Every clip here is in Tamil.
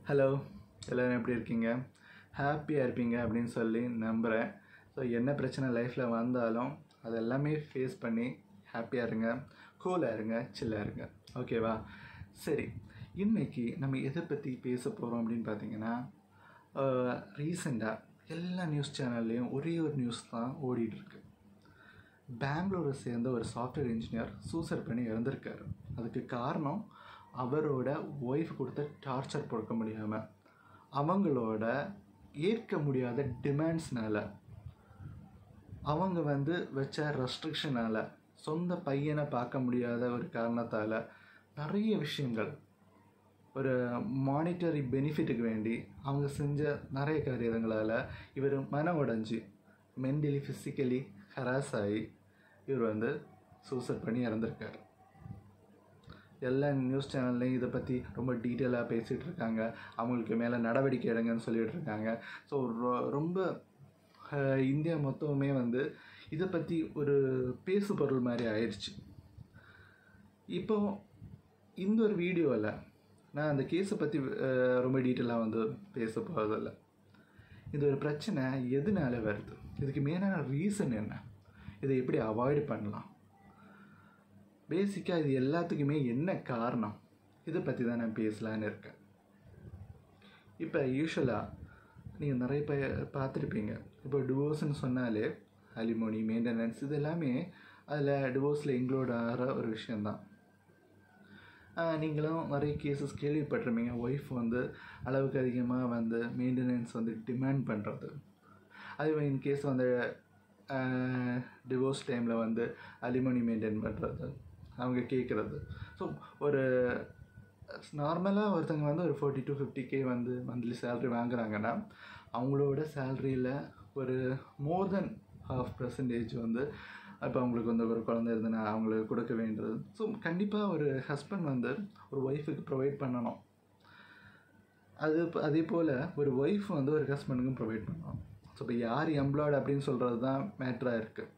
ஹலோ, எல்லோரும் எப்படி இருக்கீங்க? ஹாப்பியாக இருப்பீங்க அப்படின்னு சொல்லி நம்புகிறேன். ஸோ என்ன பிரச்சனை லைஃப்பில் வந்தாலும் அதெல்லாமே ஃபேஸ் பண்ணி ஹாப்பியாக இருங்க, கூலாக இருங்க, சில்லாக இருங்க. ஓகேவா? சரி, இன்றைக்கி நம்ம எதை பற்றி பேச போகிறோம் அப்படின்னு பார்த்தீங்கன்னா, ரீசெண்டாக எல்லா நியூஸ் சேனல்லையும் ஒரே ஒரு நியூஸ் தான் ஓடிட்டுருக்கு. பெங்களூரை சேர்ந்த ஒரு சாஃப்ட்வேர் இன்ஜினியர் சூசைட் பண்ணி இறந்துருக்காரு. அதுக்கு காரணம் அவரோட ஒய்ஃப் கொடுத்த டார்ச்சர் கொடுக்க முடியாமல், அவங்களோட ஏற்க முடியாத டிமாண்ட்ஸ்னால், அவங்க வச்ச ரெஸ்ட்ரிக்ஷனால், சொந்த பையனை பார்க்க முடியாத ஒரு காரணத்தால், நிறைய விஷயங்கள் ஒரு மானிட்டரி பெனிஃபிட்டுக்கு வேண்டி அவங்க செஞ்ச நிறைய காரியங்களால் இவர் மன உடைஞ்சி மென்டலி ஃபிசிக்கலி ஹராஸ் ஆகி இவர் சூசைட் பண்ணி இறந்துருக்காரு. எல்லா நியூஸ் சேனல்லையும் இதை பற்றி ரொம்ப டீட்டெயிலாக பேசிகிட்டு இருக்காங்க. அவங்களுக்கு மேலே நடவடிக்கை எடுங்கன்னு சொல்லிகிட்டு இருக்காங்க. ஸோ ரொம்ப இந்தியா மொத்தமுமே இதை பற்றி ஒரு பேசு பொருள் மாதிரி ஆயிடுச்சு. இப்போ இந்த ஒரு வீடியோவில் நான் அந்த கேஸை பற்றி ரொம்ப டீட்டெயிலாக பேச போகிறதில்ல. இந்த ஒரு பிரச்சனை எதனால வருது, இதுக்கு மெயினான ரீசன் என்ன, இதை எப்படி அவாய்டு பண்ணலாம், பேசிக்காக இது எல்லாத்துக்குமே என்ன காரணம், இதை பற்றி தான் நான் பேசலான்னு இருக்கேன். இப்போ யூஸ்வலாக நீங்கள் நிறைய பார்த்துருப்பீங்க. இப்போ டிவோர்ஸ்ன்னு சொன்னாலே அலிமோனி, மெயின்டெனன்ஸ், இது எல்லாமே அதில் டிவோர்ஸில் இன்க்ளூட் ஆகிற ஒரு விஷயந்தான். நீங்களும் நிறைய கேசஸ் கேள்விப்பட்டிருப்பீங்க. ஒய்ஃப் அளவுக்கு அதிகமாக மெயின்டெனன்ஸ் டிமாண்ட் பண்ணுறது. அது இன்கேஸ் டிவோர்ஸ் டைமில் அலிமோனி மெயின்டைன் பண்ணுறது, அவங்க கேட்குறது. ஸோ ஒரு நார்மலாக ஒருத்தங்க ஒரு 40 to 50K மந்த்லி சேல்ரி வாங்குறாங்கன்னா, அவங்களோட சேல்ரியில் ஒரு மோர் தென் 0.5% இப்போ அவங்களுக்கு ஒரு குழந்தை இருந்ததுன்னா அவங்களுக்கு கொடுக்க வேண்டியது. ஸோ கண்டிப்பாக ஒரு ஹஸ்பண்ட் ஒரு ஒய்ஃபுக்கு ப்ரொவைட் பண்ணணும். அதே போல் ஒரு ஒய்ஃப் ஒரு ஹஸ்பண்டுக்கும் ப்ரொவைட் பண்ணணும். ஸோ இப்போ யார் எம்ப்ளாய்டு அப்படின்னு சொல்கிறது தான் மேட்ராக இருக்குது.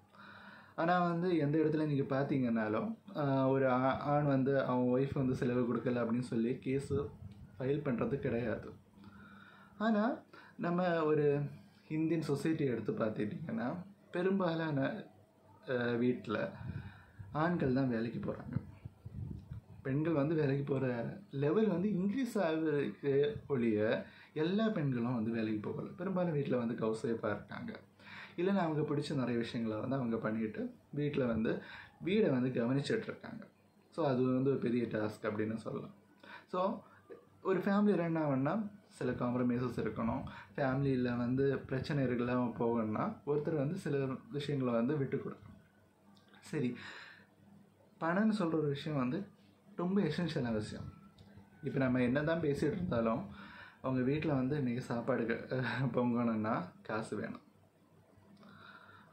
ஆனால் எந்த இடத்துல நீங்கள் பார்த்தீங்கன்னாலும் ஒரு ஆண் அவன் ஒய்ஃப் செலவு கொடுக்கல அப்படின்னு சொல்லி கேஸு ஃபைல் பண்ணுறது கிடையாது. ஆனால் நம்ம ஒரு இந்தியன் சொசைட்டி எடுத்து பார்த்துட்டிங்கன்னா, பெரும்பாலான வீட்டில் ஆண்கள் தான் வேலைக்கு போகிறாங்க. பெண்கள் வேலைக்கு போகிற லெவல் இன்க்ரீஸ் ஆகிறதுக்கு ஒழிய எல்லா பெண்களும் வேலைக்கு போகலை. பெரும்பாலும் வீட்டில் ஹவுஸ் ஒய்ஃபாக இருக்காங்க. இல்லைன்னா அவங்க பிடிச்ச நிறைய விஷயங்களை அவங்க பண்ணிவிட்டு வீட்டில் வீடை கவனிச்சிட்ருக்காங்க. ஸோ அது ஒரு பெரிய டாஸ்க் அப்படின்னு சொல்லலாம். ஸோ ஒரு ஃபேமிலி ரன் ஆகணுன்னா சில காம்ப்ரமைசஸ் இருக்கணும். ஃபேமிலியில் பிரச்சனை இருக்கலாம் போகணுன்னா ஒருத்தர் சில விஷயங்களை விட்டு கொடுக்கணும். சரி, பணம்னு சொல்கிற ஒரு விஷயம் ரொம்ப எசென்ஷியலான விஷயம். இப்போ நம்ம என்ன தான் பேசிகிட்டு இருந்தாலும் அவங்க வீட்டில் இன்றைக்கி சாப்பாடு பொங்கணுன்னா காசு வேணும்.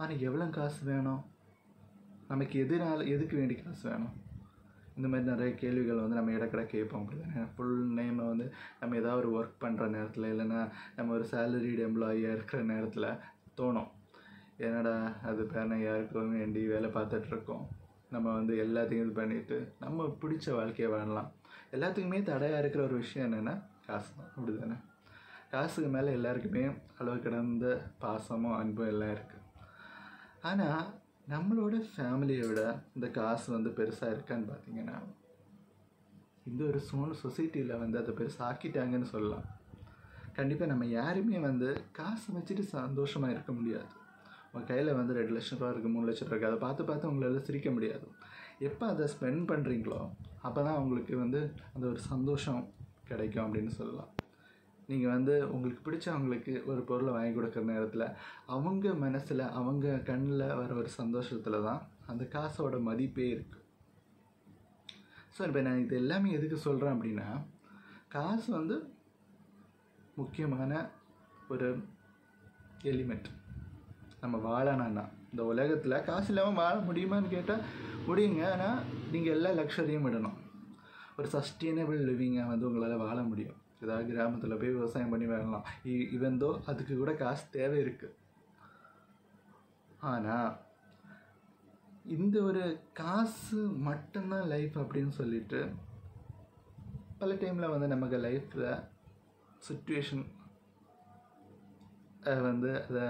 ஆனால் எவ்வளோ காசு வேணும், நமக்கு எதுக்கு வேண்டி காசு வேணும், இந்த மாதிரி நிறைய கேள்விகள் நம்ம இடக்கிட கேட்போம். அப்படி தானே ஃபுல் நேம் நம்ம ஏதாவது ஒரு ஒர்க் பண்ணுற நேரத்தில், இல்லைன்னா நம்ம ஒரு சேலரிடு எம்ப்ளாயியாக இருக்கிற நேரத்தில் தோணும், என்னடா அது பேரனை யாருக்கும் வேண்டி வேலை பார்த்துட்ருக்கோம், நம்ம எல்லாத்தையும் இது பண்ணிவிட்டு நம்ம பிடிச்ச வாழ்க்கையை வாழலாம். எல்லாத்துக்குமே தடையாக இருக்கிற ஒரு விஷயம் என்னென்னா காசு தான். அப்படி தானே? காசுக்கு மேலே எல்லாருக்குமே அளவு கடந்த பாசமும் அன்பும் எல்லாம் இருக்குது. ஆனால் நம்மளோட ஃபேமிலியோட இந்த காசு பெருசாக இருக்கான்னு பார்த்தீங்கன்னா, இந்த ஒரு சொசைட்டியில் அதை பெருசாக ஆக்கிட்டாங்கன்னு சொல்லலாம். கண்டிப்பாக நம்ம யாருமே காசை வச்சுட்டு சந்தோஷமாக இருக்க முடியாது. உங்கள் கையில் 2 லட்சம் ரூபா இருக்குது, 3 லட்சம் ரூபா இருக்குது, அதை பார்த்து உங்களால் சிரிக்க முடியாது. எப்போ அதை ஸ்பெண்ட் பண்ணுறீங்களோ அப்போ தான் உங்களுக்கு அந்த ஒரு சந்தோஷம் கிடைக்கும் அப்படின்னு சொல்லலாம். நீங்கள் உங்களுக்கு பிடிச்சவங்களுக்கு ஒரு பொருளை வாங்கி கொடுக்குற நேரத்தில் அவங்க மனசில், அவங்க கண்ணில் வர ஒரு சந்தோஷத்தில் தான் அந்த காசோட மதிப்பே இருக்குது. ஸோ இப்போ நான் இது எல்லாமே எதுக்கு சொல்கிறேன் அப்படின்னா, காசு முக்கியமான ஒரு எலிமெண்ட். நம்ம வாழணும்னா இந்த உலகத்தில் காசு இல்லாமல் வாழ முடியுமான்னு கேட்டால் முடியுங்க. ஆனால் நீங்கள் எல்லா லக்ஸரியும் விடணும். ஒரு சஸ்டெயினபிள் லிவிங்கை உங்களால் வாழ முடியும். ஏதாவது கிராமத்தில் போய் விவசாயம் பண்ணி வாழலாம். இவந்தோ அதுக்கு கூட காசு தேவை இருக்குது. ஆனால் இந்த ஒரு காசு மட்டும்தான் லைஃப் அப்படின்னு சொல்லிட்டு பல டைமில் நமக்கு லைஃப்பில் சுச்சுவேஷன் வந்து அதை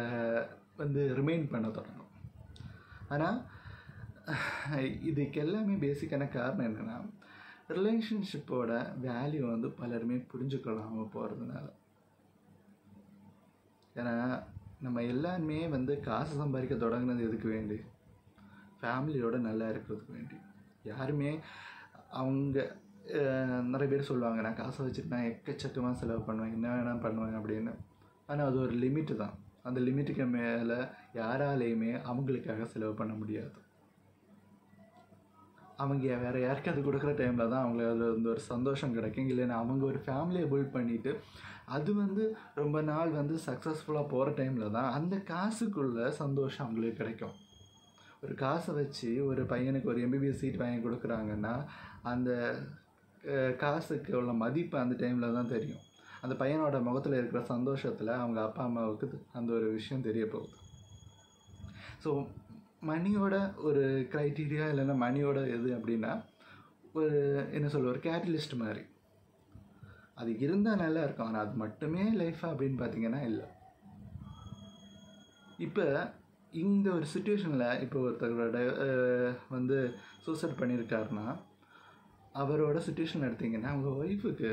வந்து ரிமைண்ட் பண்ண தொடங்கும். ஆனால் இதுக்கு எல்லாமே பேசிக்கான காரணம் என்னென்னா, ரிலேஷன்ஷிப்போட வேல்யூ வந்து பலருமே புரிஞ்சுக்கொள்ளாமல் போகிறதுனால. ஏன்னா நம்ம எல்லாருமே வந்து காசு சம்பாதிக்க தொடங்கினது எதுக்கு வேண்டி? ஃபேமிலியோடு நல்லா இருக்கிறதுக்கு வேண்டி. யாருமே அவங்க நிறைய பேர் சொல்லுவாங்க, நான் காசை வச்சுட்டு நான் எக்கச்சக்கமாக செலவு பண்ணுவேன், என்ன வேணால் பண்ணுவேன் அப்படின்னு. ஆனால் அது ஒரு லிமிட்டு தான். அந்த லிமிட்டுக்கு மேலே யாராலேயுமே அவங்களுக்காக செலவு பண்ண முடியாது. அவங்க வேறு யாருக்காவது கொடுக்குற டைமில் தான் அவங்களுக்கு அதில் வந்து ஒரு சந்தோஷம் கிடைக்கும். இல்லைன்னா அவங்க ஒரு ஃபேமிலியை பில்ட் பண்ணிவிட்டு அது வந்து ரொம்ப நாள் வந்து சக்ஸஸ்ஃபுல்லாக போகிற டைமில் தான் அந்த காசுக்குள்ள சந்தோஷம் அவங்களுக்கு கிடைக்கும். ஒரு காசை வச்சு ஒரு பையனுக்கு ஒரு MBBS சீட் வாங்கி கொடுக்குறாங்கன்னா அந்த காசுக்கு உள்ள மதிப்பு அந்த டைமில் தான் தெரியும். அந்த பையனோட முகத்தில் இருக்கிற சந்தோஷத்தில் அவங்க அப்பா அம்மாவுக்கு அந்த ஒரு விஷயம் தெரிய போகுது. ஸோ மணியோட ஒரு க்ரைட்டீரியா இல்லைன்னா மணியோட எது அப்படின்னா ஒரு என்ன சொல்ல, ஒரு கேட்டலிஸ்ட் மாதிரி. அது இருந்தால் நல்லா இருக்கும். ஆனால் அது மட்டுமே லைஃபா அப்படின்னு பார்த்தீங்கன்னா இல்லை. இப்போ இந்த ஒரு சுச்சுவேஷனில் இப்போ ஒருத்தரோட வந்து சூசைட் பண்ணியிருக்காருன்னா அவரோட சுச்சுவேஷன் எடுத்திங்கன்னா அவங்க ஒய்ஃபுக்கு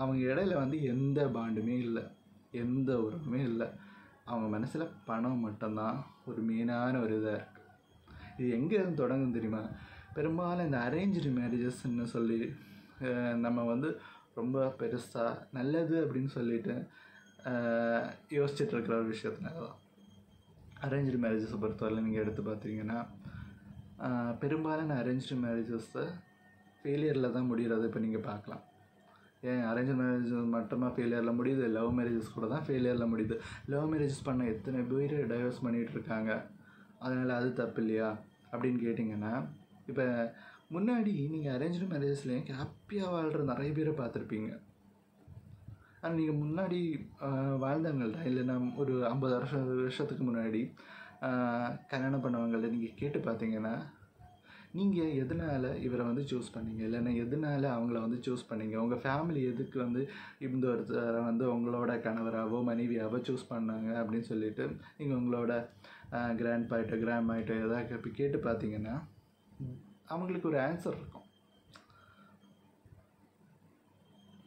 அவங்க இடையில வந்து எந்த பாண்டுமே இல்லை, எந்த உறவுமே இல்லை. அவங்க மனசில் பணம் மட்டும்தான் ஒரு மெயினான ஒரு இதாக இருக்குது. இது எங்கே இருந்து தொடங்கும் தெரியுமா? பெரும்பாலும் இந்த அரேஞ்சு மேரேஜஸ்ன்னு சொல்லி நம்ம வந்து ரொம்ப பெருசாக நல்லது அப்படின்னு சொல்லிட்டு யோசிச்சுட்டு இருக்கிற ஒரு விஷயத்தினால தான். அரேஞ்சு மேரேஜஸை பொறுத்தவரையில் நீங்கள் எடுத்து பார்த்தீங்கன்னா பெரும்பாலான அரேஞ்சு மேரேஜஸை ஃபெயிலியரில் தான் முடிகிறது. இப்போ நீங்கள் பார்க்கலாம். ஏன் அரேஞ்ச் மேரேஜ் மட்டுமா ஃபெயிலியரில் முடியுது? லவ் மேரேஜஸ் கூட தான் ஃபெயிலியரில் முடியுது. லவ் மேரேஜஸ் பண்ண எத்தனை பேர் டைவர்ஸ் பண்ணிகிட்டு இருக்காங்க. அதனால் அது தப்பு இல்லையா அப்படின்னு கேட்டிங்கன்னா, இப்போ முன்னாடி நீங்கள் அரேஞ்சு மேரேஜஸ்லேயும் ஹாப்பியாக வாழ்கிற நிறைய பேரை பார்த்துருப்பீங்க. ஆனால் நீங்கள் முன்னாடி வாழ்ந்தவங்கள்ட்ட இல்லைன்னா ஒரு 50 வருஷத்துக்கு முன்னாடி கல்யாணம் பண்ணவங்கள்ட்ட நீங்கள் கேட்டு பார்த்தீங்கன்னா, நீங்கள் எதனால் இவரை வந்து சூஸ் பண்ணீங்க, இல்லைன்னா எதனால் அவங்கள வந்து சூஸ் பண்ணீங்க, உங்கள் ஃபேமிலி எதுக்கு வந்து இந்த ஒருத்தரை வந்து உங்களோட கணவராகவோ மனைவியாகவோ சூஸ் பண்ணாங்க அப்படின்னு சொல்லிட்டு நீங்கள் உங்களோட கிராண்ட்மாயிட்ட ஏதாவது கேட்டு பார்த்தீங்கன்னா அவங்களுக்கு ஒரு ஆன்சர் இருக்கும்.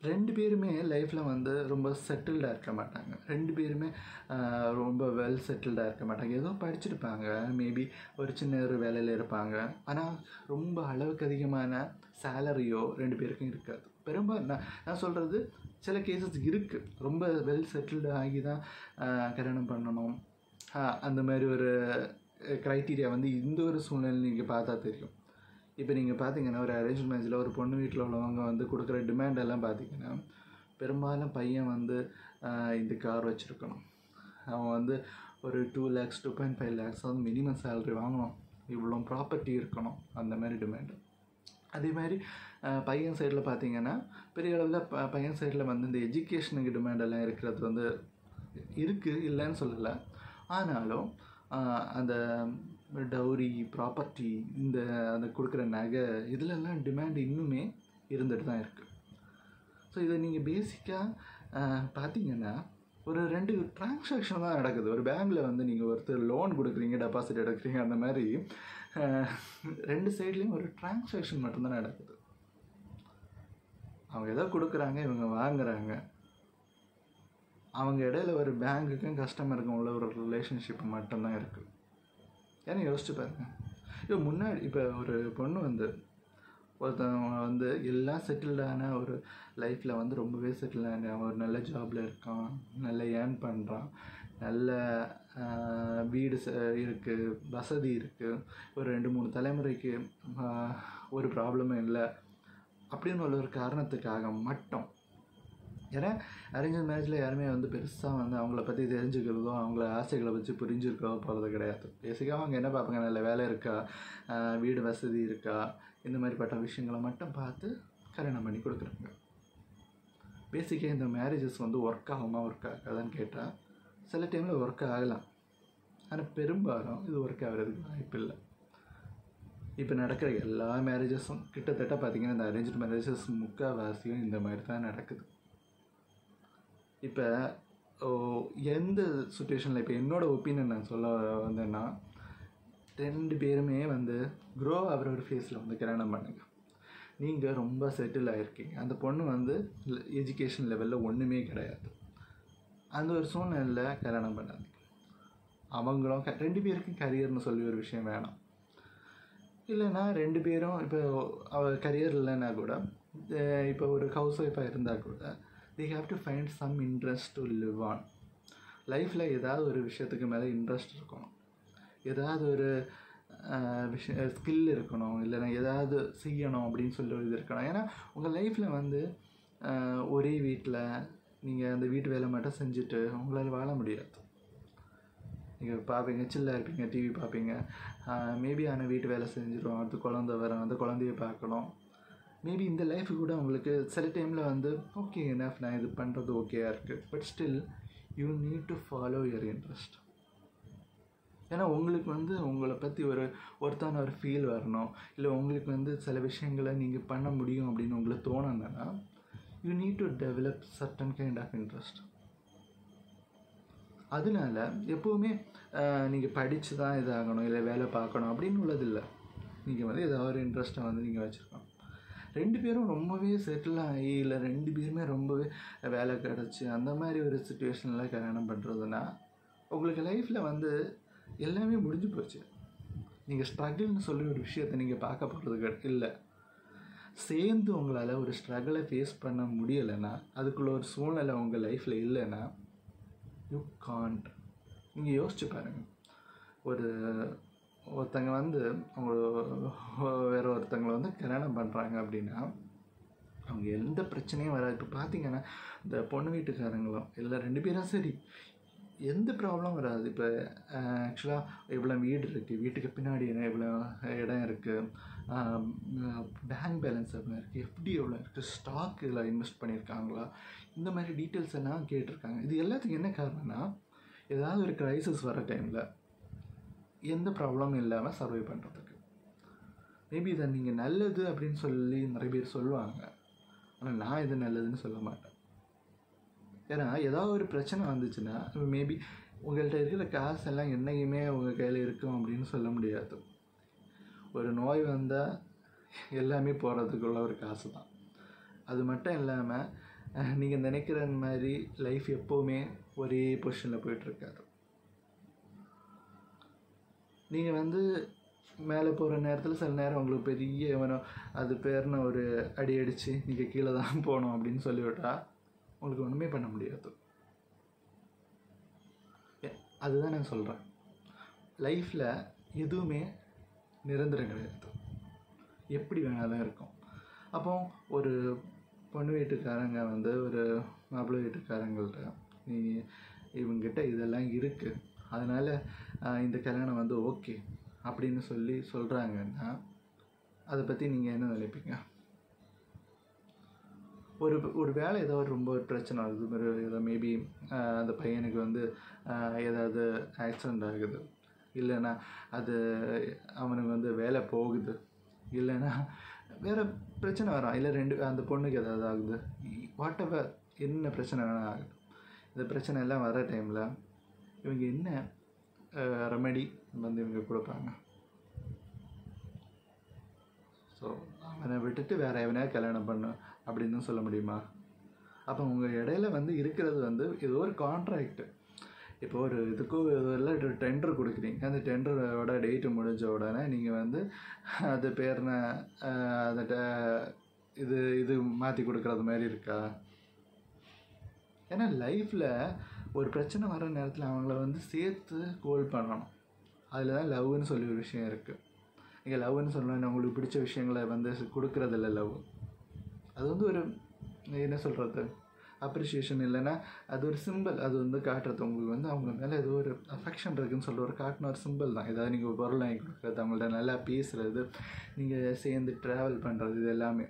2 பேருமே லைஃப்பில் வந்து ரொம்ப செட்டில்டாக இருக்க மாட்டாங்க. 2 பேருமே ரொம்ப வெல் செட்டில்டாக இருக்க மாட்டாங்க. ஏதோ படிச்சிருப்பாங்க, மேபி ஒரு சின்ன ஒரு வேலையில் இருப்பாங்க. ஆனால் ரொம்ப அளவுக்கு அதிகமான சேலரியோ 2 பேருக்கும் இருக்காது. பெரும்பாலும் நான் சொல்கிறது சில கேசஸ் இருக்குது. ரொம்ப வெல் செட்டில்டு ஆகி தான் கல்யாணம் பண்ணணும் அந்த மாதிரி ஒரு க்ரைட்டீரியா வந்து இந்த ஒரு சூழ்நிலை நீங்கள் பார்த்தா தெரியும். இப்போ நீங்கள் பார்த்தீங்கன்னா ஒரு அரேஞ்ச் மேரேஜில் ஒரு பொண்ணு வீட்டில் உள்ளவங்க வந்து கொடுக்குற டிமாண்ட் எல்லாம் பார்த்தீங்கன்னா பெரும்பாலும் பையன் வந்து இந்த கார் வச்சுருக்கணும், அவன் வந்து ஒரு 2 lakhs 2.5 lakhs வந்து மினிமம் சேலரி வாங்கணும், இவ்வளோ ப்ராப்பர்ட்டி இருக்கணும், அந்த மாதிரி டிமாண்டு. அதே மாதிரி பையன் சைடில் பார்த்தீங்கன்னா பெரிய அளவில் பையன் சைடில் வந்து இந்த எஜுகேஷனுக்கு டிமாண்டெல்லாம் இருக்கிறது வந்து இருக்குது, இல்லைன்னு சொல்லலை. ஆனாலும் அந்த டவுரி, ப்ராப்பர்ட்டி, அந்த கொடுக்குற நகை, இதிலெல்லாம் டிமாண்ட் இன்னுமே இருந்துட்டு தான் இருக்குது. ஸோ இதை நீங்கள் பேசிக்காக பார்த்தீங்கன்னா ஒரு 2 டிரான்சாக்ஷன் தான் நடக்குது. ஒரு பேங்க்கில் வந்து நீங்கள் ஒருத்தர் லோன் கொடுக்குறீங்க, டெபாசிட் எடுக்கிறீங்க, அந்த மாதிரி 2 சைட்லேயும் ஒரு டிரான்சாக்ஷன் மட்டும்தான் நடக்குது. அவங்க எதோ கொடுக்குறாங்க, இவங்க வாங்குறாங்க. அவங்க இடையில ஒரு பேங்க்குக்கும் கஸ்டமருக்கும் உள்ள ஒரு ரிலேஷன்ஷிப் மட்டும்தான் இருக்குது. ஏன்னா யோசிச்சு பாருங்க. இப்போ முன்னாடி இப்போ ஒரு பொண்ணு வந்து ஒருத்தவங்க வந்து எல்லாம் செட்டில்டான ஒரு லைஃப்பில் வந்து ரொம்பவே செட்டில்டான ஒரு நல்ல ஜாபில் இருக்கான், நல்ல ஏர்ன் பண்ணுறான், நல்ல வீடு இருக்குது, வசதி இருக்குது, ஒரு 2-3 தலைமுறைக்கு ஒரு ப்ராப்ளமும் இல்லை அப்படின்னு உள்ள ஒரு காரணத்துக்காக மட்டும். ஏன்னா அரேஞ்ச் மேரேஜில் யாருமே வந்து பெருசாக வந்து அவங்கள பற்றி தெரிஞ்சுக்கிறதோ அவங்கள ஆசைகளை வச்சு புரிஞ்சுருக்கோ போகிறது கிடையாது. பேசிக்காக அவங்க என்ன பார்ப்பாங்க, நல்ல வேலை இருக்கா, வீடு வசதி இருக்கா, இந்த மாதிரிப்பட்ட விஷயங்களை மட்டும் பார்த்து கல்யாணம் பண்ணி கொடுக்குறாங்க. பேசிக்காக இந்த மேரேஜஸ் வந்து ஒர்க் ஆகாதான்னு கேட்டால் சில டைமில் ஒர்க் ஆகலாம், ஆனால் பெரும்பாலும் இது ஒர்க் ஆகிறதுக்கு வாய்ப்பு இல்லை. இப்போ நடக்கிற எல்லா மேரேஜஸும் கிட்டத்தட்ட பார்த்திங்கன்னா இந்த அரேஞ்ச் மேரேஜஸ் முக்கால்வாசியும் இந்த மாதிரி தான் நடக்குது. இப்போ எந்த சுச்சுவேஷனில் இப்போ என்னோடய ஒப்பீனியன் நான் சொல்ல வந்தேன்னா, 2 பேருமே வந்து க்ரோ ஆகிற ஒரு ஃபேஸில் வந்து கல்யாணம் பண்ணுங்க. நீங்கள் ரொம்ப செட்டில் ஆகிருக்கீங்க, அந்த பொண்ணு வந்து எஜுகேஷன் லெவலில் ஒன்றுமே கிடையாது, அந்த ஒரு சூழ்நிலையில் கல்யாணம் பண்ணாதீங்க. அவங்களும் 2 பேருக்கும் கரியர்னு சொல்லி ஒரு விஷயம் வேணும். இல்லைன்னா 2 பேரும் இப்போ கரியர் இல்லைன்னா கூட, இப்போ ஒரு ஹவுஸ் ஒய்ஃபாக இருந்தால் கூட, they have to find some interest to live on. லைஃப்பில் ஏதாவது ஒரு விஷயத்துக்கு மேலே இன்ட்ரெஸ்ட் இருக்கணும், ஏதாவது ஒரு ஸ்கில் இருக்கணும், இல்லைன்னா ஏதாவது செய்யணும் அப்படின்னு சொல்லி ஒரு இது இருக்கணும். ஏன்னா உங்கள் லைஃப்பில் வந்து ஒரே வீட்டில் நீங்கள் அந்த வீட்டு வேலை மட்டும் செஞ்சுட்டு உங்களால் வாழ முடியாது. நீங்கள் பார்ப்பீங்க, சில்லாக இருப்பீங்க, டிவி பார்ப்பீங்க, மேபி ஆனால் வீட்டு வேலை செஞ்சிடும், அடுத்து குழந்த வரும், அந்த குழந்தைய பார்க்கணும். மேபி இந்த லைஃபு கூட உங்களுக்கு சில டைமில் வந்து ஓகே எனஃப், நான் இது பண்ணுறது ஓகேயாக இருக்குது, but still you need to follow your interest. ஏன்னா உங்களுக்கு வந்து உங்களை பற்றி ஒருத்தான ஒரு ஃபீல் வரணும், இல்லை உங்களுக்கு வந்து சில விஷயங்களை நீங்கள் பண்ண முடியும் அப்படின்னு உங்களுக்கு தோணுன்னா, you need to develop certain kind of interest. அதனால எப்போவுமே நீங்கள் படித்து தான் இதாகணும், இல்லை வேலை பார்க்கணும் அப்படின்னு உள்ளதில்லை. நீங்கள் வந்து ஏதாவது ஒரு இன்ட்ரெஸ்ட்டை வந்து நீங்கள் வச்சுருக்கணும். 2 பேரும் ரொம்பவே செட்டில் ஆகி, இல்லை 2 பேருமே ரொம்பவே வேலை கிடச்சி அந்த மாதிரி ஒரு சுச்சுவேஷனில் கல்யாணம் பண்ணுறதுன்னா, உங்களுக்கு லைஃப்பில் வந்து எல்லாமே முடிஞ்சு போச்சு. நீங்கள் ஸ்ட்ரகிள்னு சொல்லி ஒரு விஷயத்தை நீங்கள் பார்க்க போகிறது இல்லை. சேர்ந்து உங்களால் ஒரு ஸ்ட்ரகிளை ஃபேஸ் பண்ண முடியலைன்னா, அதுக்குள்ள ஒரு சூழ்நிலை உங்கள் லைஃப்பில் இல்லைன்னா, யூ காண்ட். நீங்கள் யோசிச்சு பாருங்கள், ஒருத்தங்க வந்து அவங்க வேறு ஒருத்தங்களை வந்து கல்யாணம் பண்ணுறாங்க அப்படின்னா அவங்க எந்த பிரச்சனையும் வராது. இப்போ பார்த்தீங்கன்னா இந்த பொண்ணு வீட்டுக்காரங்களும் இல்லை 2 பேரும் சரி, எந்த ப்ராப்ளம் வராது. இப்போ ஆக்சுவலாக இவ்வளோ வீடு இருக்குது, வீட்டுக்கு பின்னாடி இவ்வளோ இடம் இருக்குது, பேங்க் பேலன்ஸ் எவ்வளோ இருக்குது, எப்படி எவ்வளோ இருக்குது, ஸ்டாக் இதில் இன்வெஸ்ட் பண்ணியிருக்காங்களா, இந்த மாதிரி டீட்டெயில்ஸ் எல்லாம் கேட்டிருக்காங்க. இது எல்லாத்துக்கும் என்ன காரணம்னா, ஏதாவது ஒரு க்ரைசிஸ் வர டைமில் எந்த ப்ராப்ளமும் இல்லாமல் சர்வை பண்ணுறதுக்கு. மேபி இதை நீங்கள் நல்லது அப்படின்னு சொல்லி நிறைய பேர் சொல்லுவாங்க, ஆனால் நான் இது நல்லதுன்னு சொல்ல மாட்டேன். ஏன்னா ஏதாவது ஒரு பிரச்சனை வந்துச்சுன்னா மேபி உங்கள்கிட்ட இருக்கிற காசு எல்லாம் என்றைக்குமே உங்கள் கையில் இருக்கும் அப்படின்னு சொல்ல முடியாது. ஒரு நோய் வந்தால் எல்லாமே போகிறதுக்குள்ள ஒரு காசு தான். அது மட்டும் இல்லாமல் நீங்கள் நினைக்கிற மாதிரி லைஃப் எப்போவுமே ஒரே பொசிஷனில் போயிட்டுருக்காது. நீங்கள் வந்து மேலே போகிற நேரத்தில் சில நேரம் உங்களுக்கு பெரிய அது பேர்னு ஒரு அடி அடித்து நீங்கள் கீழே தான் போகணும் அப்படின்னு சொல்லிவிட்டா உங்களுக்கு ஒன்றுமே பண்ண முடியாது. அதுதான் நான் சொல்கிறேன், லைஃப்பில் எதுவுமே நிரந்தரம் கிடையாது, எப்படி வேணாலும் இருக்கும். அப்போ ஒரு பொண்ணு வீட்டுக்காரங்க வந்து ஒரு மாப்பிள்ளை வீட்டுக்காரங்கள்ட்ட இவங்ககிட்ட இதெல்லாம் இருக்குது, அதனால் இந்த கல்யாணம் வந்து ஓகே அப்படின்னு சொல்கிறாங்கன்னா அதை பற்றி நீங்கள் என்ன நினைப்பீங்க? ஒரு வேலை ஏதோ ரொம்ப பிரச்சனை ஆகுது, ஏதோ மேபி அந்த பையனுக்கு வந்து ஏதாவது ஆக்சிடெண்ட் ஆகுது, இல்லைன்னா அது அவனுக்கு வந்து வேலை போகுது, இல்லைன்னா வேறு பிரச்சனை வரும், இல்லை அந்த பொண்ணுக்கு ஏதாவது ஆகுது, வாட் எவர் என்ன பிரச்சனை வேணால் ஆகுது. இந்த பிரச்சனை எல்லாம் வர டைமில் இவங்க என்ன ரெமெடி வந்து இவங்க கொடுப்பாங்க? ஸோ அவனை விட்டுட்டு வேறு எவனையா கல்யாணம் பண்ணு அப்படின்னு சொல்ல முடியுமா? அப்போ உங்கள் இடையில வந்து இருக்கிறது வந்து ஏதோ ஒரு கான்ட்ராக்டு. இப்போ ஒரு இதுக்கும் எல்லாம் டெண்டர் கொடுக்குறீங்க, அந்த டெண்டரோட டேட்டு முடிஞ்ச உடனே நீங்கள் வந்து அது பேர்ன அந்த இது மாற்றி கொடுக்குறது மாதிரி இருக்கா? ஏன்னா லைஃப்பில் ஒரு பிரச்சனை வர நேரத்தில் அவங்கள வந்து சேர்த்து கோல் பண்ணணும். அதில் தான் லவ்னு சொல்லி ஒரு விஷயம் இருக்குது. நீங்கள் லவ்னு சொல்லணும், உங்களுக்கு பிடிச்ச விஷயங்களை வந்து கொடுக்குறதில்ல லவ். அது வந்து ஒரு என்ன சொல்கிறது, அப்ரிஷியேஷன், இல்லைன்னா அது ஒரு சிம்பிள், அது வந்து காட்டுறது உங்களுக்கு வந்து அவங்க மேலே ஏதோ ஒரு அஃபெக்ஷன் இருக்குதுன்னு சொல்கிற ஒரு காட்டின ஒரு சிம்பிள் தான். ஏதாவது நீங்கள் ஒரு பொருள் வாங்கி கொடுக்குறது, அவங்கள்ட்ட நல்லா பேசுகிறது, நீங்கள் சேர்ந்து ட்ராவல் பண்ணுறது, இது எல்லாமே.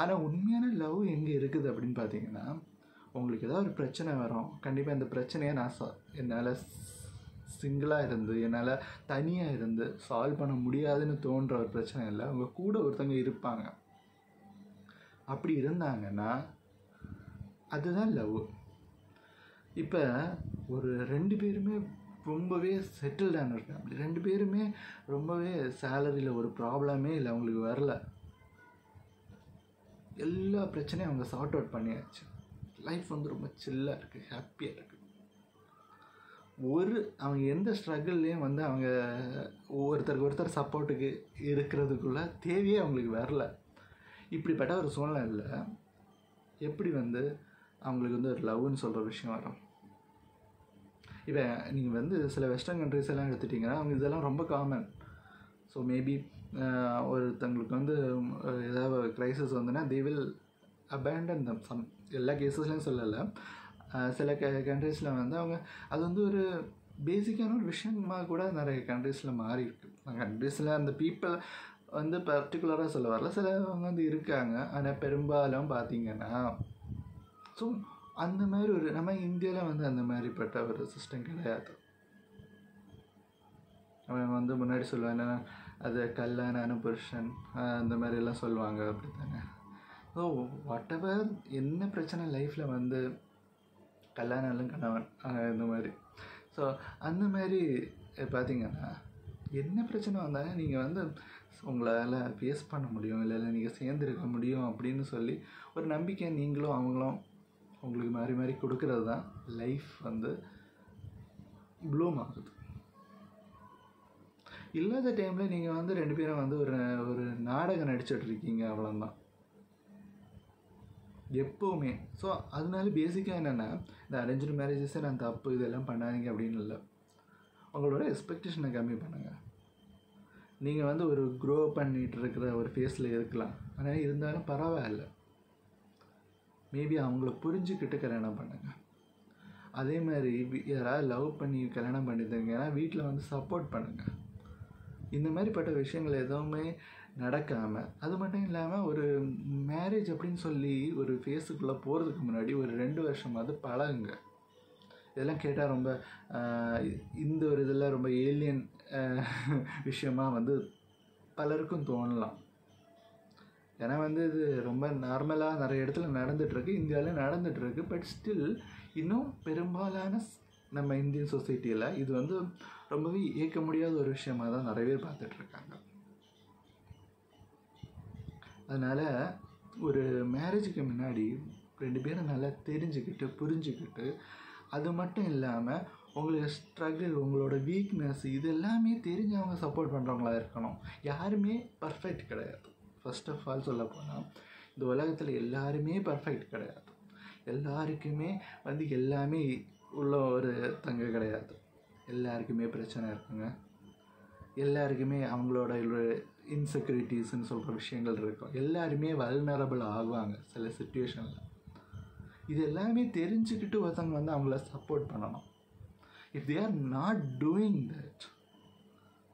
ஆனால் உண்மையான லவ் எங்கே இருக்குது அப்படின்னு பார்த்தீங்கன்னா, உங்களுக்கு ஏதாவது ஒரு பிரச்சனை வரும், கண்டிப்பாக இந்த பிரச்சனையை என்னால் சிங்கிளாக இருந்து என்னால் தனியாக இருந்து சால்வ் பண்ண முடியாதுன்னு தோன்ற ஒரு பிரச்சனை இல்லை, அவங்க கூட ஒருத்தவங்க இருப்பாங்க. அப்படி இருந்தாங்கன்னா அதுதான் லவ். இப்போ ஒரு 2 பேருமே ரொம்பவே செட்டில்டான ஃபேமிலி, 2 பேருமே ரொம்பவே சேலரியில் ஒரு ப்ராப்ளமே இல்லை, அவங்களுக்கு வரல, எல்லா பிரச்சனையும் அவங்க சார்ட் அவுட் பண்ணியாச்சு, லைஃப் வந்து ரொம்ப சில்லாக இருக்குது, ஹாப்பியாக இருக்குது. அவங்க எந்த ஸ்ட்ரகிள்லேயும் வந்து அவங்க ஒருத்தருக்கு ஒருத்தர் சப்போர்ட்டுக்கு இருக்கிறதுக்குள்ள தேவையே அவங்களுக்கு வரல. இப்படிப்பட்ட ஒரு சூழ்நிலையில் எப்படி வந்து அவங்களுக்கு வந்து ஒரு லவ்னு சொல்கிற விஷயம் வரும்? இப்போ நீங்கள் வந்து சில வெஸ்டர்ன் கண்ட்ரிஸ் எல்லாம் எடுத்துட்டிங்கன்னா அவங்க இதெல்லாம் ரொம்ப காமன். ஸோ மேபி ஒருத்தங்களுக்கு வந்து ஏதாவது க்ரைசிஸ் வந்துன்னா தே வில் அபேண்டன் தம். எல்லா கேஸஸ்லையும் சொல்லலை, சில கண்ட்ரீஸில் வந்து அவங்க அது வந்து ஒரு பேசிக்கான ஒரு விஷயமாக கூட நிறைய கண்ட்ரீஸில் மாறி இருக்குது. கண்ட்ரீஸில் அந்த பீப்புள் வந்து பர்டிகுலராக சொல்ல வரல, சிலவங்க வந்து இருக்காங்க. ஆனால் பெரும்பாலும் பார்த்திங்கன்னா ஸோ அந்த மாதிரி ஒரு நம்ம இந்தியாவில் வந்து அந்த மாதிரிப்பட்ட ஒரு சிஸ்டம் கிடையாது. அவன் வந்து முன்னாடி சொல்லுவான் என்னென்னா அது கல்யாண புருஷன் அந்த மாதிரிலாம் சொல்லுவாங்க, அப்படி தானே. ஸோ வாட் எவர் என்ன பிரச்சனை லைஃப்பில் வந்து கல்யாணம் கணவன் இந்த மாதிரி. ஸோ அந்த மாதிரி பார்த்திங்கன்னா என்ன பிரச்சனை வந்தாலும் நீங்கள் வந்து உங்களால் ஃபேஸ் பண்ண முடியும், இல்லை நீங்கள் சேர்ந்துருக்க முடியும் அப்படின்னு சொல்லி ஒரு நம்பிக்கை நீங்களும் அவங்களும் உங்களுக்கு மாறி மாறி கொடுக்கறது தான் லைஃப் வந்து ப்ளூம் ஆகுது. இல்லாத டைமில் நீங்கள் வந்து 2 பேரும் வந்து ஒரு நாடகம் நடிச்சிட்ருக்கீங்க, அவ்வளோதான் எப்போவுமே. ஸோ அதனால பேசிக்காக என்னென்னா இந்த அரேஞ்ச்டு மேரேஜஸை நான் தப்பு இதெல்லாம் பண்ணாதீங்க அப்படின்னு இல்லை, உங்களோட எக்ஸ்பெக்டேஷனை கம்மி பண்ணுங்கள். நீங்கள் வந்து ஒரு க்ரோ பண்ணிகிட்டு இருக்கிற ஒரு ஃபேஸில் இருக்கலாம், ஆனால் இருந்தாலும் பரவாயில்ல, மேபி அவங்கள புரிஞ்சுக்கிட்டு கல்யாணம் பண்ணுங்கள். அதே மாதிரி யாராவது லவ் பண்ணி கல்யாணம் பண்ணியிருந்தீங்கன்னா வீட்டில் வந்து சப்போர்ட் பண்ணுங்கள். இந்த மாதிரிப்பட்ட விஷயங்கள் எதுவுமே நடக்காமல், அது மட்டும் இல்லாமல் ஒரு மேரேஜ் அப்படின்னு சொல்லி ஒரு ஃபேஸுக்குள்ளே போகிறதுக்கு முன்னாடி ஒரு 2 வருஷமாவது பழகுங்க. இதெல்லாம் கேட்டால் ரொம்ப இந்த ஒரு இதெல்லாம் ரொம்ப ஏலியன் விஷயமாக வந்து பலருக்கும் தோணலாம். ஏன்னா வந்து இது ரொம்ப நார்மலாக நிறைய இடத்துல நடந்துகிட்ருக்கு, இந்தியாவில் நடந்துகிட்ருக்கு. பட் ஸ்டில் இன்னும் பெரும்பாலான நம்ம இந்தியன் சொசைட்டியில் இது வந்து ரொம்பவே ஏற்க முடியாத ஒரு விஷயமாக தான் நிறைய பேர் பார்த்துட்ருக்காங்க. அதனால் ஒரு மேரேஜுக்கு முன்னாடி 2 பேரும் நல்லா தெரிஞ்சுக்கிட்டு புரிஞ்சுக்கிட்டு, அது மட்டும் இல்லாமல் உங்களுக்கு ஸ்ட்ரகிள், உங்களோட வீக்னஸ் இது எல்லாமே தெரிஞ்சு அவங்க சப்போர்ட் பண்ணுறவங்களா இருக்கணும். யாருமே பர்ஃபெக்ட் கிடையாது. ஃபர்ஸ்ட் ஆஃப் ஆல் சொல்ல போனால் இந்த உலகத்தில் எல்லாருமே பர்ஃபெக்ட் கிடையாது. எல்லாருக்குமே வந்து எல்லாமே உள்ள ஒரு தங்க கிடையாது. எல்லாருக்குமே பிரச்சனை இருக்குங்க. எல்லாருக்குமே அவங்களோட இன்செக்யூரிட்டிஸ்ன்னு சொல்கிற விஷயங்கள் இருக்கும். எல்லாருமே வல்னரபிள் ஆகுவாங்க சில சிச்சுவேஷனில். இது எல்லாமே தெரிஞ்சுக்கிட்டு ஒருத்தவங்க வந்து அவங்கள சப்போர்ட் பண்ணணும். If they are not doing that,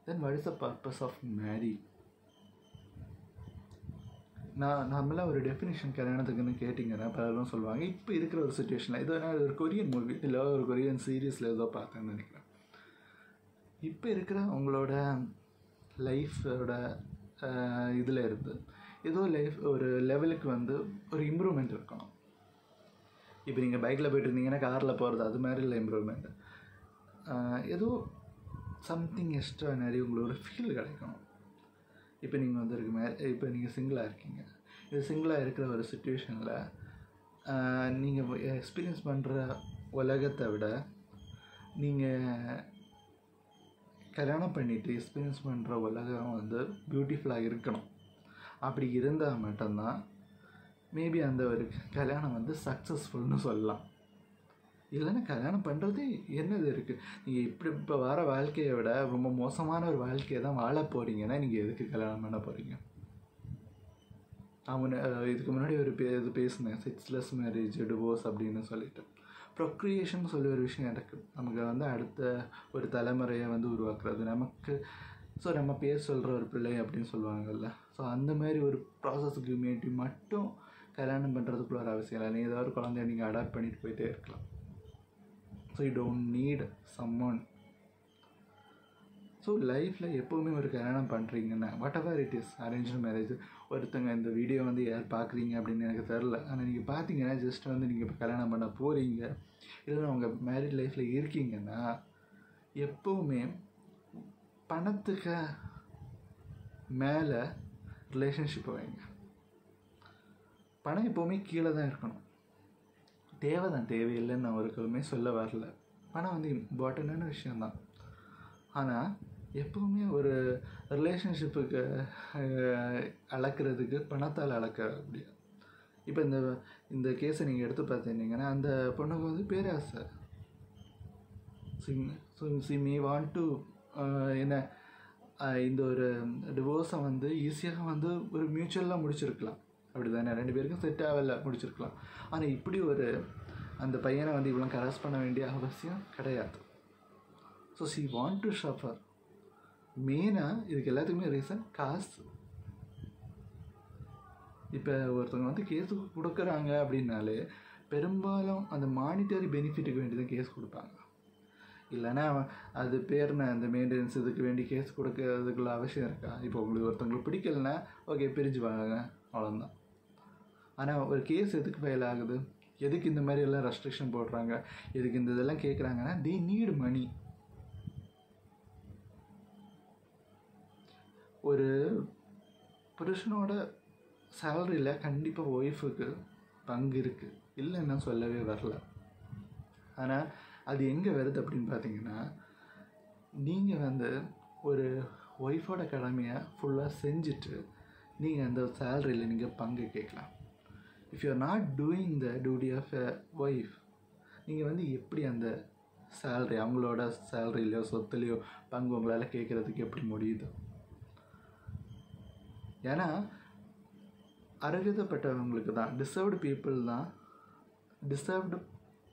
then what is the purpose of marry? நம்மளாம் ஒரு டெஃபினேஷன் கல்யாணத்துக்குன்னு கேட்டிங்கன்னா பலரும் சொல்லுவாங்க. இப்போ இருக்கிற ஒரு சுச்சுவேஷனில் இதோ நான் ஒரு கொரியன் மூவி இல்லை ஒரு கொரியன் சீரீஸில் ஏதோ பார்த்தேன்னு நினைக்கிறேன். இப்போ இருக்கிற உங்களோட லைஃபோட இதில் இருந்து ஏதோ லைஃப் ஒரு லெவலுக்கு வந்து ஒரு இம்ப்ரூவ்மெண்ட் இருக்கணும். இப்போ நீங்கள் பைக்கில் போய்ட்டு இருந்தீங்கன்னா காரில் போகிறது அது மாதிரி இல்லை இம்ப்ரூவ்மெண்ட். ஏதோ சம்திங் எக்ஸ்ட்ரா நிறைய உங்களோட ஃபீல் கிடைக்கணும். இப்போ நீங்கள் வந்து இப்போ நீங்கள் சிங்கிளாக இருக்கீங்க. இது சிங்கிளாக இருக்கிற ஒரு சுச்சுவேஷனில் நீங்கள் எக்ஸ்பீரியன்ஸ் பண்ணுற உலகத்தை விட நீங்கள் கல்யாணம் பண்ணிவிட்டு எக்ஸ்பீரியன்ஸ் பண்ணுற உலகம் வந்து பியூட்டிஃபுல்லாக இருக்கணும். அப்படி இருந்தால் மட்டும்தான் மேபி அந்த ஒரு கல்யாணம் வந்து சக்ஸஸ்ஃபுல்னு சொல்லலாம். இல்லைன்னா கல்யாணம் பண்ணுறது என்னது இருக்குது? நீங்கள் இப்போ வர வாழ்க்கையை விட ரொம்ப மோசமான ஒரு வாழ்க்கையை தான் வாழ போகிறீங்கன்னா நீங்கள் எதுக்கு கல்யாணம் பண்ண போகிறீங்க? அவனை இதுக்கு முன்னாடி ஒரு இது பேசினேன், செக்ஸ்லெஸ் மேரேஜ், டிவோர்ஸ் அப்படின்னு சொல்லிட்டு. ப்ரொக்ரியேஷன் சொல்லி ஒரு விஷயம் இருக்குது. நமக்கு வந்து அடுத்த ஒரு தலைமுறையை வந்து உருவாக்குறது நமக்கு. ஸோ நம்ம பேர் சொல்கிற ஒரு பிள்ளை அப்படின்னு சொல்லுவாங்கள்ல. ஸோ அந்த மாதிரி ஒரு ப்ராசஸுக்கு மேட்டி மட்டும் கல்யாணம் பண்ணுறதுக்குள்ள ஒரு அவசியம் இல்லை. நீங்கள் ஏதாவது ஒரு குழந்தைய நீங்கள் அடாப்ட் பண்ணிட்டு போயிட்டே இருக்கலாம். So you don't need someone. So லைஃப்பில் எப்போவுமே ஒரு கல்யாணம் பண்ணுறீங்கன்னா whatever it is arrange marriage, ஒருத்தங்க இந்த வீடியோ வந்து யார் பார்க்குறீங்க அப்படின்னு எனக்கு தெரில, ஆனால் நீங்கள் பார்த்தீங்கன்னா ஜஸ்ட் வந்து நீங்கள் இப்போ கல்யாணம் பண்ண போகிறீங்க இல்லை உங்கள் மேரிட் லைஃப்பில் இருக்கீங்கன்னா எப்போவுமே பணத்துக்கு மேலே ரிலேஷன்ஷிப்பை வைங்க. பணம் எப்போவுமே கீழே தான் இருக்கணும். தேவை தான், தேவையில்லைன்னு நான் ஒருக்களுமே சொல்ல வரல. பணம் வந்து இம்பார்ட்டண்டான விஷயந்தான். ஆனால் எப்போவுமே ஒரு ரிலேஷன்ஷிப்புக்கு அளக்கிறதுக்கு பணத்தால் அளக்க முடியாது. இப்போ இந்த கேஸை நீங்கள் எடுத்து பார்த்துட்டிங்கன்னா அந்த பொண்ணுக்கு வந்து பேராசை. சி மே வாண்ட் டு என்ன இந்த ஒரு டிவோர்ஸை வந்து ஈஸியாக வந்து ஒரு மியூச்சுவலாக முடிச்சிருக்கலாம், அப்படி தானே, 2 பேருக்கும் செட் ஆகலை முடிச்சிருக்கலாம். ஆனால் இப்படி ஒரு அந்த பையனை வந்து இவ்வளோ கரெக்ட் பண்ண வேண்டிய அவசியம் கிடையாது. So she want to suffer. மெயினாக இதுக்கு எல்லாத்துக்குமே ரீசன் காசு. இப்போ ஒருத்தவங்க வந்து கேஸு கொடுக்குறாங்க அப்படின்னாலே பெரும்பாலும் அந்த மானிட்டரி பெனிஃபிட்டுக்கு வேண்டி தான் கேஸ் கொடுப்பாங்க. இல்லைன்னா அது பேர்னா அந்த மெயின்டெனன்ஸ் இதுக்கு வேண்டி கேஸ் கொடுக்கறதுக்குள்ள அவசியம் இருக்கா? இப்போ உங்களுக்கு ஒருத்தவங்களுக்கு பிடிக்கலன்னா ஓகே பிரிஞ்சு வாங்க, அவ்வளோதான். ஆனால் ஒரு கேஸ் எதுக்கு ஃபைல் ஆகுது, எதுக்கு இந்த மாதிரி எல்லாம் ரெஸ்ட்ரிக்ஷன் போடுறாங்க, எதுக்கு இந்த இதெல்லாம் கேட்குறாங்கன்னா தே நீட் மணி. ஒரு புருஷனோட சேலரியில் கண்டிப்பாக ஒய்ஃபுக்கு பங்கு இருக்குது, இல்லைன்னா சொல்லவே வரல. ஆனால் அது எங்கே வருது அப்படின்னு பார்த்தீங்கன்னா, நீங்கள் வந்து ஒரு ஒய்ஃபோட கடமையை ஃபுல்லாக செஞ்சுட்டு நீங்கள் அந்த சேலரியில் நீங்கள் பங்கு கேட்கலாம். If you are not doing the duty of a wife, நீங்கள் வந்து எப்படி அந்த சேலரி அவங்களோட சேலரிலையோ சொத்துலேயோ பங்கு உங்களால் கேட்குறதுக்கு எப்படி முடியுது? ஏன்னா அருகதைப்பட்டவங்களுக்கு தான், டிசர்வ்டு பீப்புள் தான் டிசர்வ்டு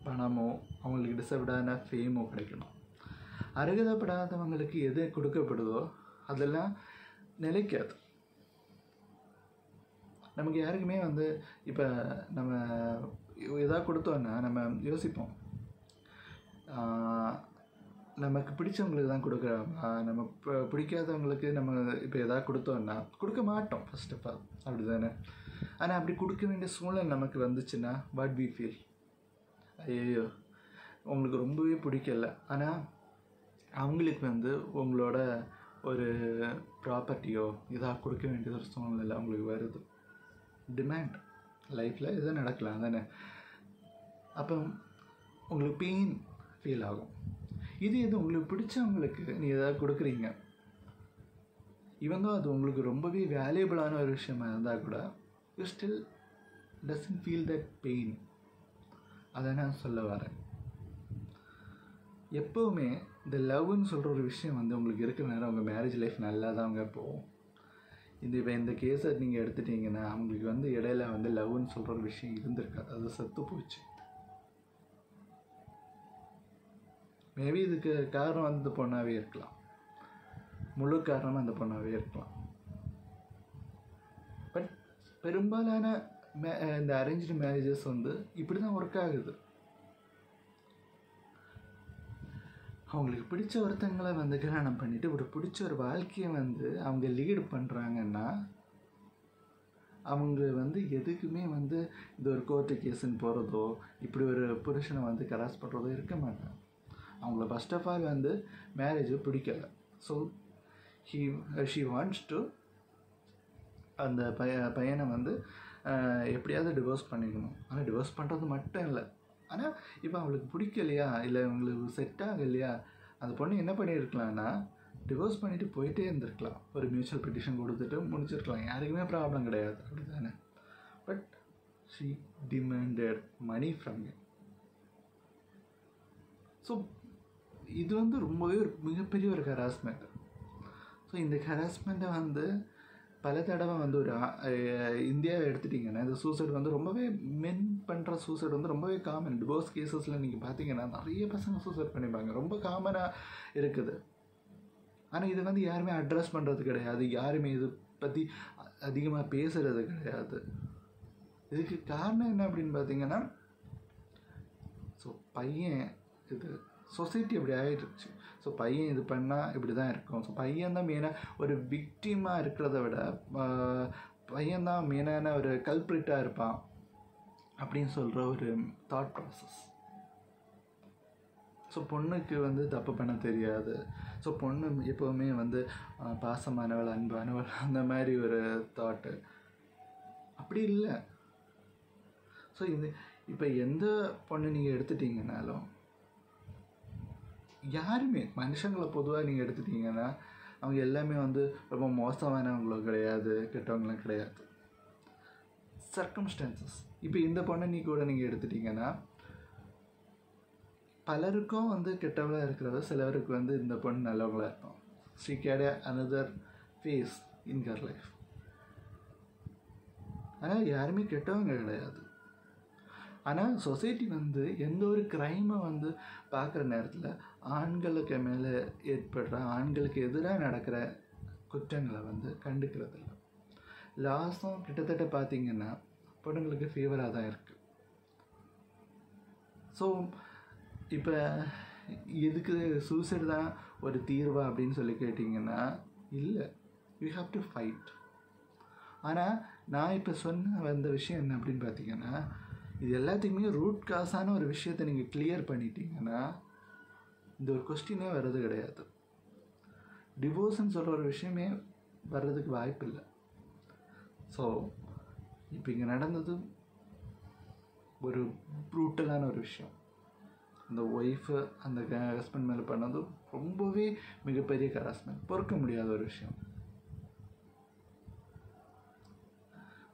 பணமோ அவங்களுக்கு டிசர்வ்டான ஃபேமோ கிடைக்கணும். அருகதைப்படாதவங்களுக்கு எது கொடுக்கப்படுதோ அதெல்லாம் நிலைக்காது. நமக்கு யாருக்குமே வந்து இப்போ நம்ம எதாவது கொடுத்தோன்னா நம்ம யோசிப்போம், நமக்கு பிடிச்சவங்களுக்கு தான் கொடுக்குறாங்க, நம்ம பிடிக்காதவங்களுக்கு நம்ம இப்போ எதாவது கொடுத்தோன்னா கொடுக்க மாட்டோம் ஃபர்ஸ்ட் ஆஃப் ஆல், அப்படி தானே. ஆனால் அப்படி கொடுக்க வேண்டிய சூழ்நிலை நமக்கு வந்துச்சுன்னா வாட் வி ஃபீல், ஐயோ உங்களுக்கு ரொம்பவே பிடிக்கல, ஆனால் அவங்களுக்கு வந்து உங்களோட ஒரு ப்ராப்பர்ட்டியோ இதாக கொடுக்க வேண்டியது ஒரு சூழ்நிலை அவங்களுக்கு வருது. டிமாண்ட் லைஃப்பில் எதுவும் நடக்கலாம் தானே. அப்போ உங்களுக்கு பெயின் ஃபீல் ஆகும். இது உங்களுக்கு பிடிச்சவங்களுக்கு நீ எதாவது கொடுக்குறீங்க, இவங்க அது உங்களுக்கு ரொம்பவே வேல்யூபிளான ஒரு விஷயமா இருந்தால் கூட you still doesn't feel that pain. அதை நான் சொல்ல வரேன். எப்போவுமே இந்த லவ்னு சொல்கிற ஒரு விஷயம் வந்து உங்களுக்கு இருக்கிற நேரம் உங்கள் மேரேஜ் லைஃப் நல்லா தான் அவங்க போகும். இப்போ இந்த கேஸை நீங்கள் எடுத்துட்டிங்கன்னா அவங்களுக்கு வந்து இடையில வந்து லவ்னு சொல்கிற ஒரு விஷயம் இருந்திருக்காது, அது செத்து போச்சு. மேபி இதுக்கு காரணம் வந்து இந்த பொண்ணாகவே இருக்கலாம், முழு காரணம் அந்த பொண்ணாகவே இருக்கலாம். பட் பெரும்பாலான இந்த அரேஞ்ச்டு மேரேஜஸ் வந்து இப்படி தான் ஒர்க் ஆகுது. அவங்களுக்கு பிடிச்ச ஒருத்தங்களை வந்து கல்யாணம் பண்ணிவிட்டு ஒரு பிடிச்ச ஒரு வாழ்க்கையை வந்து அவங்க லீடு பண்ணுறாங்கன்னா அவங்க வந்து எதுக்குமே வந்து இது ஒரு கோர்ட்டு கேஸுன்னு போகிறதோ இப்படி ஒரு புருஷனை வந்து கராஸ் பண்ணுறதோ இருக்க மாட்டாங்க. அவங்கள ஃபர்ஸ்ட் ஆஃப் ஆல் வந்து மேரேஜு பிடிக்கலை. ஸோ ஷி வாண்ட்ஸ் டு அந்த பையனை வந்து எப்படியாவது டிவோர்ஸ் பண்ணிக்கணும். ஆனால் டிவோர்ஸ் பண்ணுறது மட்டும் இல்லை, ஆனால் இப்போ அவளுக்கு பிடிக்கலையா இல்லை அவங்களுக்கு செட் ஆகலையா, அந்த பொண்ணு என்ன பண்ணியிருக்கலாம்னா டிவோர்ஸ் பண்ணிவிட்டு போயிட்டே இருந்திருக்கலாம், ஒரு மியூச்சுவல் பெட்டிஷன் கொடுத்துட்டு முடிச்சிருக்கலாம், யாருக்குமே ப்ராப்ளம் கிடையாது, அப்படி தானே. But she demanded money from you. So இது வந்து ரொம்பவே ஒரு மிகப்பெரிய ஒரு ஹராஸ்மெண்ட். ஸோ இந்த ஹராஸ்மெண்ட்டை வந்து பல தடவை வந்து ஒரு இந்தியாவை எடுத்துட்டிங்கன்னா இந்த சூசைட் வந்து ரொம்பவே மென் பண்ணுற சூசைட் வந்து ரொம்பவே காமன். டிவோர்ஸ் கேசஸில் நீங்கள் பார்த்தீங்கன்னா நிறைய பசங்க சூசைட் பண்ணிப்பாங்க, ரொம்ப காமனாக இருக்குது. ஆனால் இது வந்து யாருமே அட்ரஸ் பண்ணுறது கிடையாது, யாருமே இது பற்றி அதிகமாக பேசுகிறது கிடையாது. இதுக்கு காரணம் என்ன அப்படின்னு பார்த்தீங்கன்னா, ஸோ பையன் இது சொசைட்டி அப்படி ஆகிடுச்சு. ஸோ பையன் இது பண்ணால் இப்படி தான் இருக்கும். ஸோ பையன் தான் மெயினாக ஒரு விக்டிமாக இருக்கிறத விட பையன்தான் மெயினான ஒரு கல்ப்ரிட்டாக இருப்பான் அப்படின்னு சொல்கிற ஒரு தாட் ப்ராசஸ். ஸோ பொண்ணுக்கு வந்து தப்பு பண்ண தெரியாது. ஸோ பொண்ணு எப்போவுமே வந்து பாசமானவள், அன்பானவள், அந்த மாதிரி ஒரு தாட்டு. அப்படி இல்லை. ஸோ இப்போ எந்த பொண்ணு நீங்கள் எடுத்துட்டிங்கனாலும், யாருமே மனுஷங்களை பொதுவாக நீங்கள் எடுத்துட்டிங்கன்னா அவங்க எல்லாமே வந்து ரொம்ப மோசமானவங்களும் கிடையாது, கெட்டவங்களும் கிடையாது. சர்க்கம்ஸ்டான்சஸ். இப்போ இந்த பொண்ணை கூட நீங்கள் எடுத்துட்டிங்கன்னா பலருக்கும் வந்து கெட்டவளாக இருக்கிறவ, சிலருக்கு வந்து இந்த பொண்ணு நல்லவங்களாக இருக்கும். She get another face in her life. ஆனால் யாருமே கெட்டவங்க கிடையாது. ஆனால் சொசைட்டி வந்து எந்த ஒரு க்ரைமை வந்து பார்க்குற நேரத்தில் ஆண்களுக்கு மேலே ஏற்படுற, ஆண்களுக்கு எதிராக நடக்கிற குற்றங்களை வந்து கண்டுக்கிறதில்ல. லாஸும் கிட்டத்தட்ட பார்த்திங்கன்னா பொண்ணுங்களுக்கு ஃபேவராக தான் இருக்குது. ஸோ இப்போ எதுக்கு சூசைடு தான் ஒரு தீர்வா அப்படின்னு சொல்லி கேட்டிங்கன்னா இல்லை, யூ ஹாவ் டு ஃபைட். ஆனால் நான் இப்போ சொன்ன வந்த விஷயம் என்ன அப்படின்னு பார்த்தீங்கன்னா, இது எல்லாத்துக்குமே ரூட் காஸான ஒரு விஷயத்தை நீங்கள் கிளியர் பண்ணிட்டீங்கன்னா இந்த ஒரு கொஸ்டினே வர்றது கிடையாது. டிவோர்ஸ்ன்னு சொல்கிற ஒரு விஷயமே வர்றதுக்கு வாய்ப்பு இல்லை. ஸோ இப்போ இங்கே நடந்தது ஒரு ப்ரூட்டலான ஒரு விஷயம். அந்த ஒய்ஃபு அந்த ஹஸ்பண்ட் மேலே பண்ணதும் ரொம்பவே மிகப்பெரிய ஹராஸ்மெண்ட், பொறுக்க முடியாத ஒரு விஷயம்.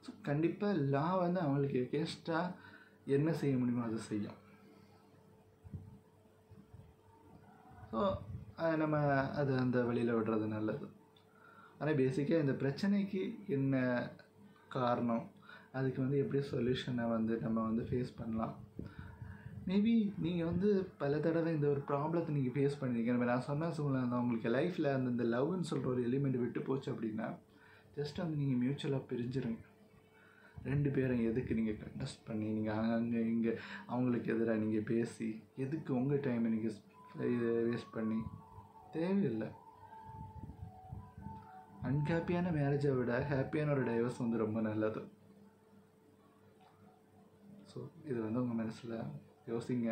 ஸோ கண்டிப்பாக லா வந்து அவங்களுக்கு எகேன்ஸ்டாக என்ன செய்ய முடியுமோ அதை செய்யும். ஸோ நம்ம அது அந்த வழியில் விடுறது நல்லது. ஆனால் பேசிக்காக இந்த பிரச்சனைக்கு என்ன காரணம், அதுக்கு வந்து எப்படி சொல்யூஷனை வந்து நம்ம வந்து ஃபேஸ் பண்ணலாம். மேபி நீங்கள் வந்து பல தடவை இந்த ஒரு ப்ராப்ளத்தை நீங்கள் ஃபேஸ் பண்ணியிருக்கீங்க. நான் சொன்ன சூழ்நிலை உங்களுக்கு லைஃப்பில் அந்த லவ்னு சொல்கிற ஒரு எலிமெண்ட் விட்டு போச்சு அப்படின்னா ஜஸ்ட் வந்து நீங்கள் மியூச்சுவலாக பிரிஞ்சிருங்க. 2 பேரும் எதுக்கு நீங்கள் கண்டஸ்ட் பண்ணி நீங்கள் அங்கே இங்கே அவங்களுக்கு எதிராக நீங்கள் பேசி எதுக்கு உங்கள் டைமை நீங்கள் வேஸ்ட் பண்ணி தேவையில்லை. அன்ஹாப்பியான மேரேஜை விட ஹாப்பியான ஒரு டைவர்ஸ் வந்து ரொம்ப நல்லது. ஸோ இது வந்து உங்கள் மனசில் யோசிங்க.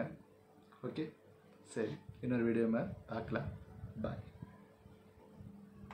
ஓகே, சரி, இன்னொரு வீடியோவை பார்க்கலாம். பாய்.